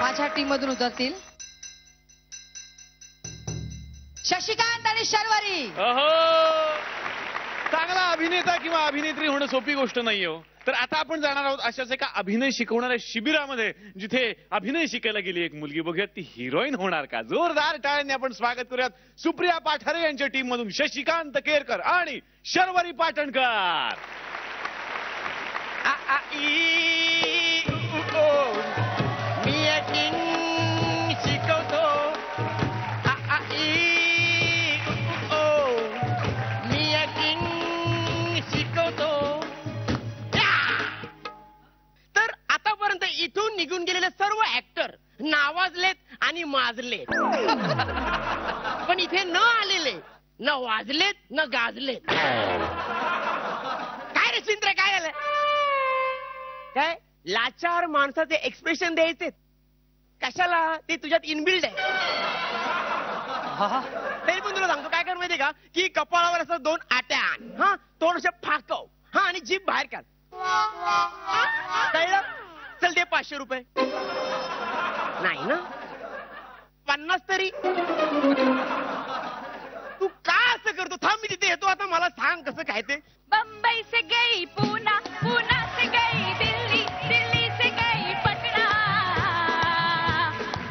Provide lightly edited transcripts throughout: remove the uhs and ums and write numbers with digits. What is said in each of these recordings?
माझ्या टीम मधून उतरतील शशिकांत आणि शर्वरी. चांगला अभिनेता किंवा अभिनेत्री होणं सोपी गोष्ट नाही हो. तर आता आपण जाणार आहोत अशाच एका अभिनय शिकवणाऱ्या शिबिरामध्ये, जिथे अभिनय शिकायला गेली एक मुलगी. बघूयात ती हिरोईन होणार का. जोरदार टाळ्यांनी आपण स्वागत करूयात सुप्रिया पाठारे यांच्या टीम मधून शशिकांत केरकर आणि शर्वरी पाटणकर. मी ऍक्टिंग शिकवतो. मी ऍक्टिंग शिकवतो. तर आतापर्यंत इथून निघून गेलेले सर्व ऍक्टर नावाजलेत आणि माजलेत, पण इथे न आलेले न वाजलेत न गाजलेत. काय रे चिंत्र, काय झालं? काय लाचार माणसाचे एक्सप्रेशन द्यायचे कशाला? ते तुझ्यात इनबिल्ड आहे. तरी पण तुला सांगतो काय कर माहितीये का, की कपाळावर असं 2 आट्या आण, हा तोंड असं फाकव, हा आणि जीभ बाहेर काढ. कळलं? चल दे 500 रुपये. नाही ना, 50 तरी. तू का असं करतो? थांब मी तिथे येतो आता. मला सांग कसं काय ते. बम्बई से गई पूना, पूना से गई दिल्ली, दिल्ली से गई पटना,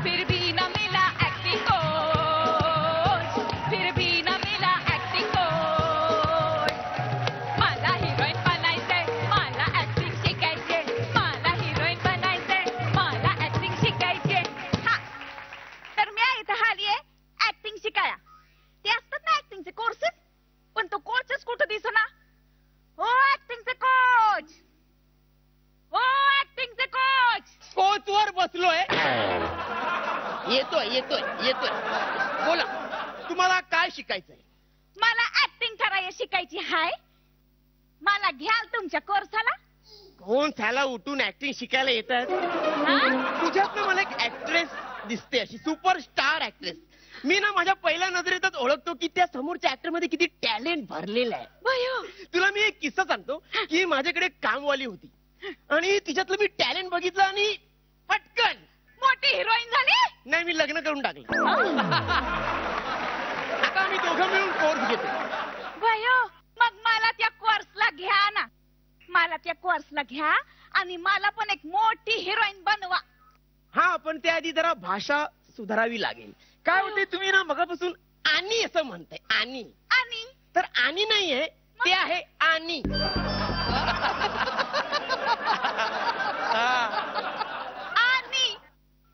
फिर भी न मिला एक्टिंग कोच, फिर भी न मिला एक्टिंग कोच. मला हिरोईन बनायचंय, मला ऍक्टिंग शिकायचे, मला हिरोईन बनायचंय, मला ऍक्टिंग शिकायचे. हा, तर मी इथं आलीये ऍक्टिंग शिकाया. ते असतात ना ऍक्टिंगचे कोर्सेस, पण तो कोचच कुठं दिसना. हो ऍक्टिंगचे कोच, हो ऍक्टिंगचे कोच. कोच वर बसलोय. येतोय येतोय येतोय. बोला, तुम्हाला काय शिकायचंय? मला ऍक्टिंग करायला शिकायची हाय. मला घ्याल तुमच्या कोर्साला? कोण त्याला उठून ऍक्टिंग शिकायला येतात? तुझ्यात मला एक ऍक्ट्रेस दिसते, अशी सुपरस्टार ऍक्ट्रेस. मी ना माझ्या पहिल्या नजरेतच ओळखतो की त्या समोरच्या ऍक्टर मध्ये किती टॅलेंट भरलेलं आहे. तुला मी एक किस्सा सांगतो की माझ्याकडे एक कामवाली होती आणि तिच्यातलं मी टॅलेंट बघितलं आणि पटकन मोठी हिरोईन झाली. नाही, मी लग्न करून टाकलं. आता आम्ही दोघं मिळून कोर्स घेतो. भयो, मग मला त्या कोर्सला घ्या ना. मला त्या कोर्सला घ्या आणि मला पण एक मोठी हिरोईन बनवा. हा, पण त्याआधी जरा भाषा सुधारावी लागेल. काय होते, तुम्ही ना मगापासून आणि असं म्हणताय. आणि आणि तर आणि नाहीये, ते आहे आणि. आणि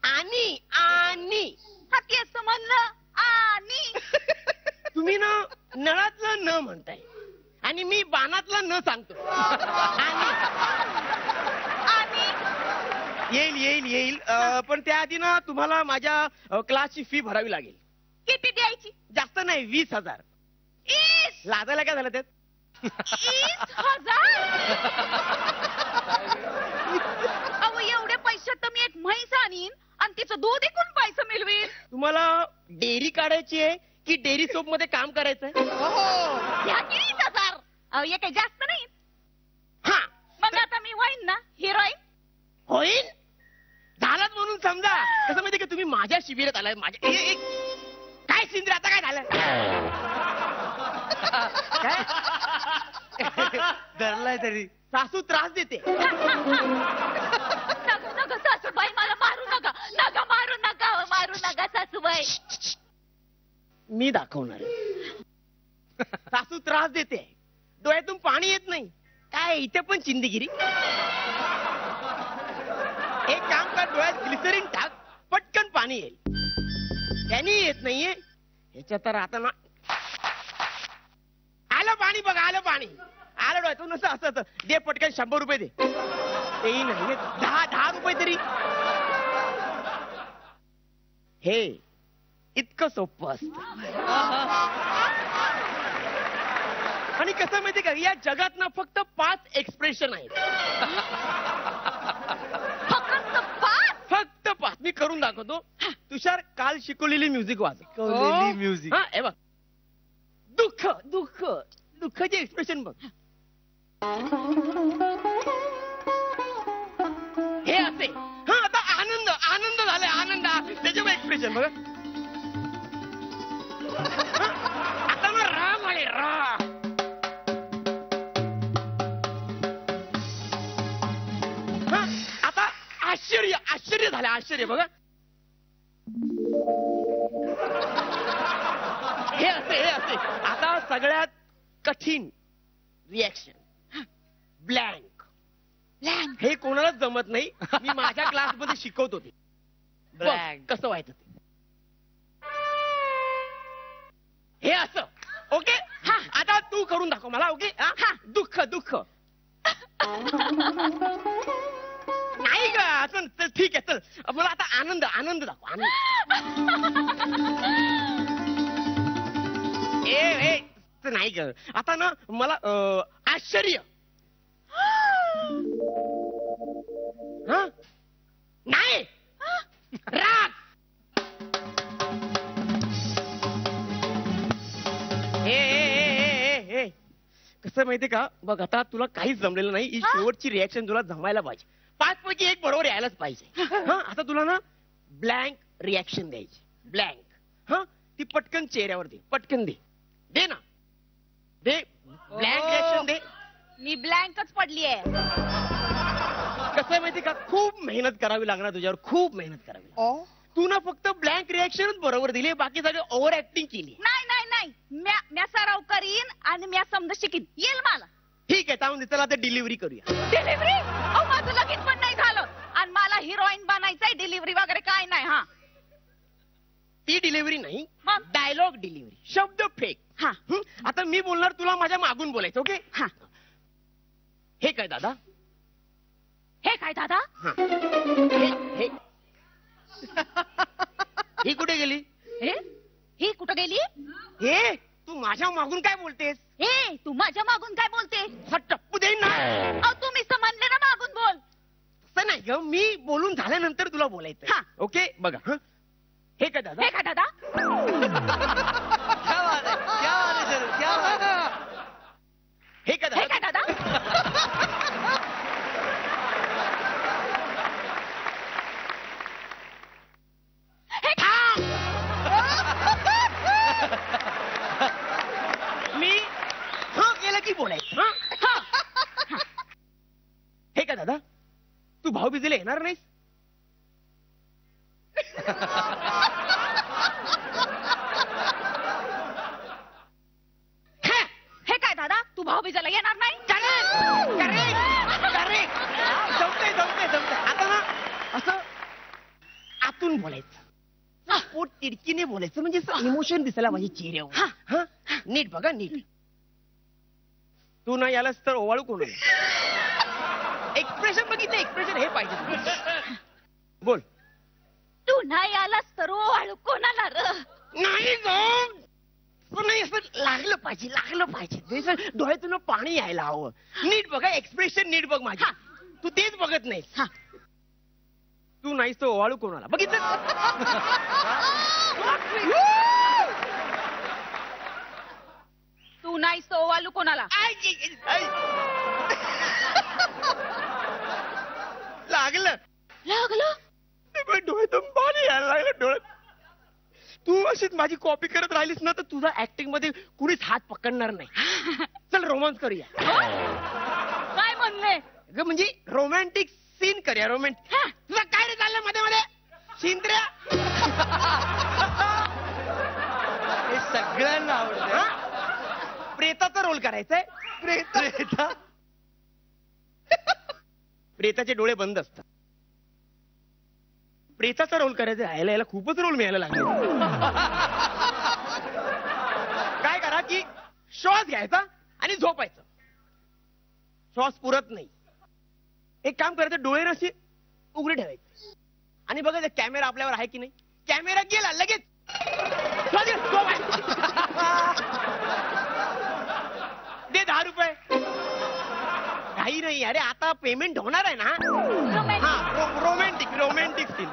आणि आणि हा तेच म्हणलं. आणि तुम्ही ना नळातलं न म्हणताय आणि मी बाणातला न सांगतो. आणि आणि येईल येईल येईल. पण त्याआधी ना तुम्हाला माझ्या क्लासची फी भरावी लागेल. किती द्यायची? जास्त नाही, 20,000. लाजायला काय झालं त्यात? 20,000? अहो, एवढे पैसे तर मी एक म्हैस आणीन आणि तिचं दूध विकून पैसे मिळवीन. तुम्हाला डेअरी काढायची आहे की डेअरी सोप मध्ये काम करायचंय? या 20,000. अहो, हे काही जास्त नाही. हा, मग आता मी होईन ना हिरोईन? होईल. झालाच म्हणून समजा. कसं माहिती का, तुम्ही माझ्या शिबिरात आलाय. माझ्या काय सिंद्र, आता काय झालं? धरलाय तरी सासू त्रास देते. नका सासूबाई, मला मारू नका. नका मारू नका, मारू नका सासूबाई. मी दाखवणार. सासू त्रास देते, डोळ्यातून पाणी येत नाही. काय इथे पण चिंदगिरी. एक काम कर, डोळ्यात ग्लिसरीन टाक, पटकन पाणी येईल. त्याने येत नाहीये ह्याच्या. तर आता ना आलं पाणी, बघा आलं पाणी. आलं डोळ्यातून. असं असं दे पटकन. 100 रुपये दे. तेही नाही, 10 रुपये तरी. हे इतकं सोपं असतं. आणि कसं माहिती का, या जगात ना फक्त 5 एक्सप्रेशन आहेत. फक्त 5. मी करून दाखवतो. तुषार, काल शिकवलेली म्युझिक वाजव. म्युझिक. हा, हे बघ. दुःख दुःख दुःखाचे एक्सप्रेशन बघ. असे. हा आता आनंद आनंद झालाय आनंद त्याच्यावर एक्सप्रेशन बघा. हा, आता ना राम आले रा. हा, आता आश्चर्य आश्चर्य झालं आश्चर्य बघा. हे असे आता सगळ्यात कठीण रिॲक्शन ब्लँक. हे कोणालाच जमत नाही. मी माझ्या क्लासमध्ये शिकवतो ते ब्लँक कसं व्हायचं ते. हे असं ओके. हा आता तू करून दाखव मला. ओके हा दुःख दुःख नाही ग असं चल ठीक आहे चल मला आता आनंद आनंद दाखव आनंद. ए नाही ग आता ना मला आश्चर्य. हा नाही राग. ए कसं माहितीये का बघ आता तुला काहीच जमलेलं नाही. ही शेवटची रिॲक्शन तुला जमायला पाहिजे. 5 पैकी 1 बरोबर यायलाच पाहिजे. हा आता तुला ना ब्लँक रिॲक्शन द्यायची. ब्लँक हा ती पटकन चेहऱ्यावर दे. पटकन दे दे ना दे. ब्लँक रिॲक्शन दे. मी ब्लँकच पडलीये. कसं माहिती का खूप मेहनत करावी लागणार तुझ्यावर. खूप मेहनत करावी लागणार. तू ना फक्त ब्लँक रिॲक्शनच बरोबर दिली. बाकी सगळे ओव्हर ऍक्टिंग केली. नाही नाही नाही म्या सराव करीन आणि म्या समजा शिकीन. येईल मला. ठीक आहे त्यामुळे चला आता डिलिव्हरी करूया. डिलिव्हरी अहो माझं लगीन पण नाही झालं आणि मला हिरोईन बनायचंय. डिलिव्हरी वगैरे काय नाही. हा ती डिलिव्हरी नाही मग? Dialogue delivery. शब्द फेक. हा आता मी बोलणार तुला माझ्या मागून बोलायचं. ओके हा हे काय दादा. हे काय दादा. हा. हे ही कुठे गेली. ही कुठं गेली. हे तू माझ्या मागून काय बोलतेस. हे तू माझ्या मागून काय बोलते. हा टप्पू देईन ना. अहो तुम्ही तर म्हणले ना मागून बोल. तसं नाही ग मी बोलून झाल्यानंतर तुला बोलायचं. हा. ओके बघा हं. हे काय दादा. हे काय दादा. हे काय हे काय दादा. दादा. मी हा केलं की बोलायचं. हा? हे काय दादा तू भाऊबीजेला येणार नाहीस. हे काय दादा तू भाऊबीजेला येणार नाही. जमतंय आता ना असं आतून बोलायचं. पोट तिडकीने बोलायचं म्हणजे इमोशन दिसायला पाहिजे चेहऱ्यावर. हा नीट बघा नीट. तू ना यालाच तर ओवाळू कोण. एक्सप्रेशन बघितलं एक्सप्रेशन हे पाहिजे तुला. बोल. तू नाही आलास तर ओवाळू कोणाला र. नाही ग पण नाही असं लागलं पाहिजे जसं डोळ्यातून पाणी यायला हवं. नीट बघा एक्सप्रेशन नीट बघ माझी. तू तेच बघत नाहीस. तू नाहीस तो ओवाळू कोणाला बघितलं. तू नाहीस तो ओवाळू कोणाला. लागलं डोळ्यातून पाणी यायला लागलं डोळ्यात. तू अशीच माझी कॉपी करत राहिलीस ना तर तुझा ऍक्टिंग मध्ये कुणीच हात पकडणार नाही. चल रोमांस करूया. काय म्हणले ग म्हणजे रोमॅन्टिक सीन करूया. रोमॅन्टिक. तुझं काय रे चाललं मध्ये मध्ये शिंद्र्या. हे सगळ्यांना आवडतं. प्रेताचा रोल करायचाय. प्रेताचे डोळे बंद असतात. प्रेताचा रोल करायचा. याला खूपच रोल मिळायला लागले. काय करा की श्वास घ्यायचा आणि झोपायचं. श्वास पुरत नाही. एक काम करायचं डोळे नसे उघडे ठेवायचे आणि बघायचं कॅमेरा आपल्यावर आहे की नाही. कॅमेरा गेला लगेच दे 10 रुपये. काही नाही अरे आता पेमेंट होणार आहे ना. Romantic scene.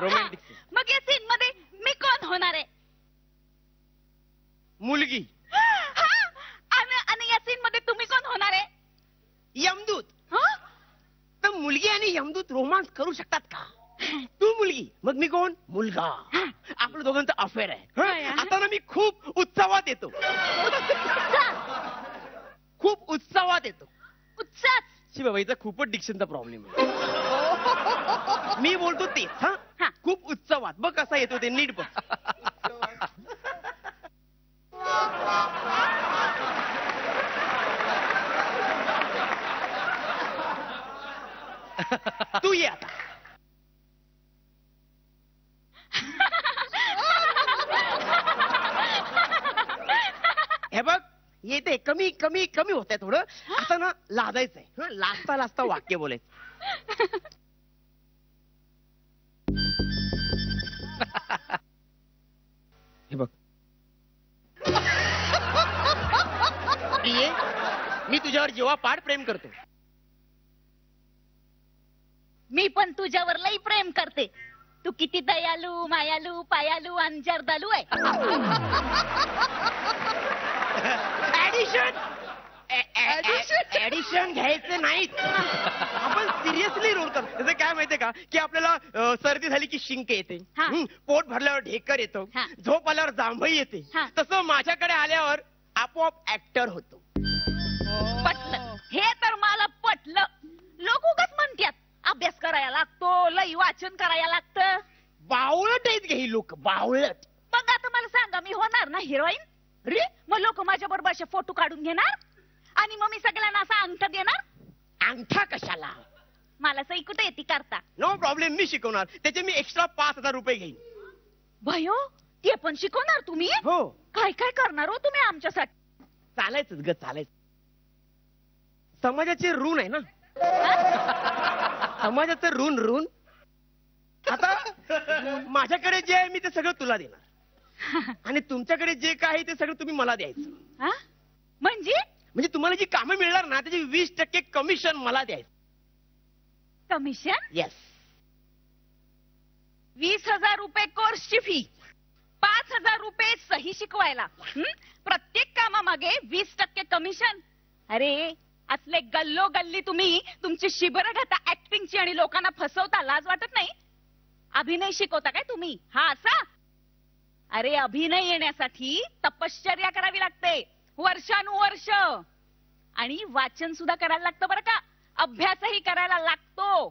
मग या सीन मध्ये मी कोण होणार आहे. मुलगी. आणि या सीन मध्ये तुम्ही कोण होणार आहे. यमदूत. तर मुलगी आणि यमदूत रोमांस करू शकतात का. तू मुलगी मग मी कोण मुलगा. आपलं दोघांचं अफेअर आहे. काय आहे? आता ना मी खूप उत्सवात येतो. खूप उत्सवात येतो. उत्साह. शिवबाईचा खूपच डिक्शनचा प्रॉब्लेम आहे. मी बोलतो तेच. हा. खूप उत्सवात बघ कसा येतो ते नीट बघ. तू ये आता. हे बघ येते कमी कमी कमी होत आहे थोडं. आता ना लाजायचंय. लाजता लाजता वाक्य बोलायचं. हे बघ प्रिये, मी तुझ्यावर जेव्हा पाठ प्रेम करतो. मी पण तुझ्यावर लई प्रेम करते. तू किती दयालू मायालू पायालू आणि जर्दालू आहे. ऍडिशन ऍडिशन घ्यायचं नाहीत. आपण सिरियसली रोल करतो. त्याचं काय माहितीये का की आपल्याला सर्दी झाली की शिंक येते. हा. पोट भरल्यावर ढेकर येतो. हा. झोप आल्यावर जांभई येते. हा. तसं माझ्याकडे आल्यावर आपोआप ऍक्टर होतो. पटलं. हे तर मला पटलं. लोक उगाच म्हणतात अभ्यास करायला लागतो लई वाचन करायला लागतं. बावळट आहेत का ही लोक बावळट. मग आता मला सांगा मी होणार ना हिरोईन. रे मग लोक माझ्या बरोबर असे फोटो काढून घेणार आणि मग मी सगळ्यांना असा अंगठा देणार. अंगठा कशाला. मला सही कुठे येते करता. नो प्रॉब्लेम मी शिकवणार. त्याचे मी एक्स्ट्रा 5,000 रुपये घेईन. भयो ते पण शिकवणार तुम्ही. हो काय काय करणार हो तुम्ही आमच्यासाठी. चालायचंच ग चालायचं. समाजाचे ऋण आहे ना. समाजाचं ऋण ऋण. आता माझ्याकडे जे आहे मी ते सगळं तुला देणार आणि तुमच्याकडे जे काय आहे ते सगळं तुम्ही मला द्यायचं. हा? म्हणजे तुम्हाला जी कामं मिळणार ना त्याची 20% कमिशन मला द्यायचं. कमिशन. येस. 20,000 रुपये कोर्सची फी. 5,000 रुपये सही शिकवायला. प्रत्येक कामामागे 20% कमिशन. अरे असले गल्लो गल्ली तुम्ही तुमची शिबिरं घेता ऍक्टिंगची आणि लोकांना फसवता. लाज वाटत नाही. अभिनय शिकवता काय तुम्ही. हा असा. अरे अभिनय येण्यासाठी तपश्चर्या करावी लागते वर्षानुवर्ष. आणि वाचन सुद्धा करायला लागतं बरं का. अभ्यासही करायला लागतो.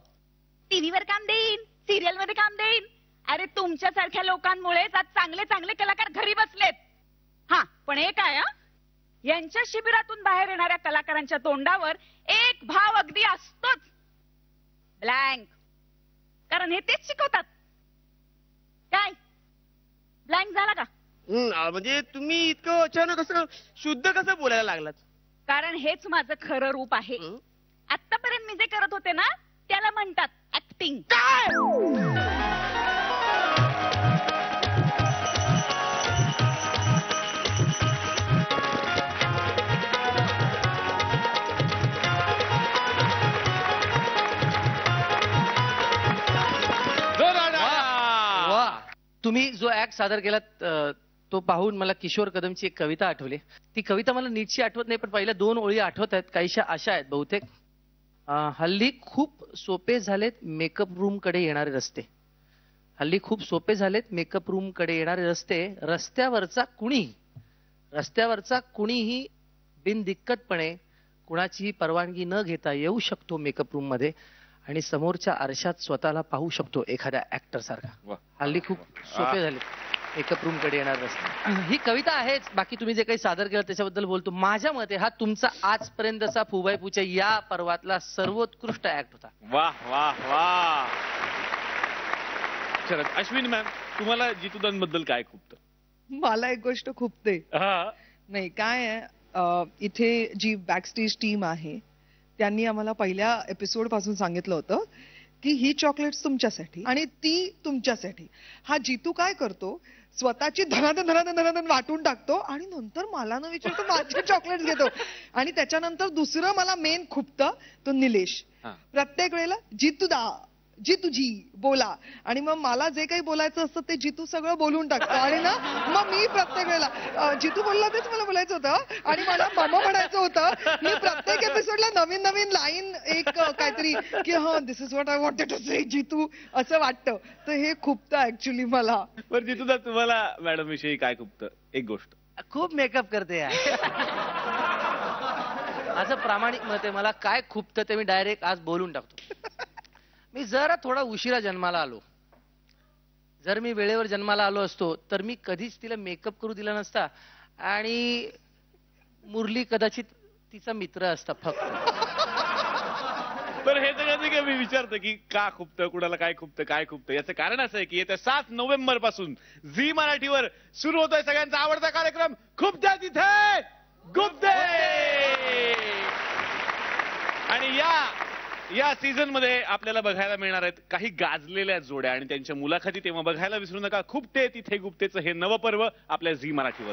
टीव्हीवर काम देईन सिरियल मध्ये काम देईन. अरे तुमच्यासारख्या लोकांमुळेच आज चांगले चांगले कलाकार घरी बसलेत. हा पण एक आहे यांच्या शिबिरातून बाहेर येणाऱ्या कलाकारांच्या तोंडावर एक भाव अगदी असतोच. ब्लँक. कारण हे तेच शिकवतात. काय ब्लँक झाला का. म्हणजे तुम्ही इतकं अचानक असं शुद्ध कसं बोलायला लागलात. कारण हेच माझं खरं रूप आहे. आतापर्यंत मी जे करत होते ना त्याला म्हणतात ऍक्टिंग. तुम्ही जो ऍक्ट सादर केलात तो पाहून मला किशोर कदमची एक कविता आठवली. ती कविता मला नीटशी आठवत नाही पण पहिल्या 2 ओळी आठवत आहेत. काहीशा अशा आहेत बहुतेक. हल्ली खूप सोपे झालेत मेकअप रूम कडे येणारे रस्ते. हल्ली खूप सोपे झालेत मेकअप रूम कडे येणारे रस्ते. रस्त्यावरचा कुणीही बिनदिक्कतपणे कुणाचीही परवानगी न घेता येऊ शकतो मेकअप रूम मध्ये आणि समोरच्या आरशात स्वतःला पाहू शकतो एखाद्या ऍक्टर सारखा. हल्ली खूप सोपे झाले मेकअप रूम कडे येणार रस्ते. ही कविता आहेच. बाकी तुम्ही जे काही सादर केलं त्याच्याबद्दल बोलतो. माझ्या मते हा तुमचा आजपर्यंतचा फुबाई पूच्या या पर्वातला सर्वोत्कृष्ट ऍक्ट होता. वाह वाह वाह. चला अश्विनी मॅम तुम्हाला जितूदान बद्दल काय खूपतं. मला एक गोष्ट खूपते. हा नाही काय आहे इथे जी बॅकस्टेज टीम आहे त्यांनी आम्हाला पहिल्या एपिसोड पासून सांगितलं होतं की ही चॉकलेट्स तुमच्यासाठी आणि ती तुमच्यासाठी. हा जितू काय करतो स्वतःची धनाधन वाटून टाकतो आणि नंतर मला न विचारतो माझे चॉकलेट्स घेतो. आणि त्याच्यानंतर दुसरं मला मेन खुपतं तो निलेश. प्रत्येक वेळेला जितूदा जितूजी बोला आणि मग मला जे काही बोलायचं असतं ते जितू सगळं बोलून टाकतो आणि ना मग मी प्रत्येक वेळेला जितू बोलला तेच मला बोलायचं होतं आणि मला मामा म्हणायचं होतं. मी प्रत्येक एपिसोडला नवीन नवीन लाईन एक काहीतरी की हा this is what I wanted to say Jitu असं वाटतं. तर हे खूपतं ऍक्च्युली मला. बरं जितूदा तुम्हाला मॅडम विषयी काय खूपतं एक गोष्ट? खूप मेकअप करते यार. माझं प्रामाणिक मत आहे, मला काय खूपतं ते मी डायरेक्ट आज बोलून टाकतो. मी जरा थोडा उशिरा जन्माला आलो. जर मी वेळेवर जन्माला आलो असतो तर मी कधीच तिला मेकअप करू दिला नसता आणि मुरली कदाचित तिचा मित्र असता फक्त. बरं हे सगळं जे मी विचारतो की का खुपतं, कुणाला काय खुपतं काय खुपतं, याचं कारण असं आहे की येत्या 7 नोव्हेंबर पासून झी मराठीवर सुरू होतोय सगळ्यांचा आवडता कार्यक्रम खूप द्या तिथे गुप्ते. आणि या सीझन मध्ये आपल्याला बघायला मिळणार आहेत काही गाजलेल्या जोड्या आणि त्यांच्या मुलाखती. तेव्हा बघायला विसरू नका खूपते तिथे गुप्तेचं हे नवपर्व आपल्या झी मराठीवर.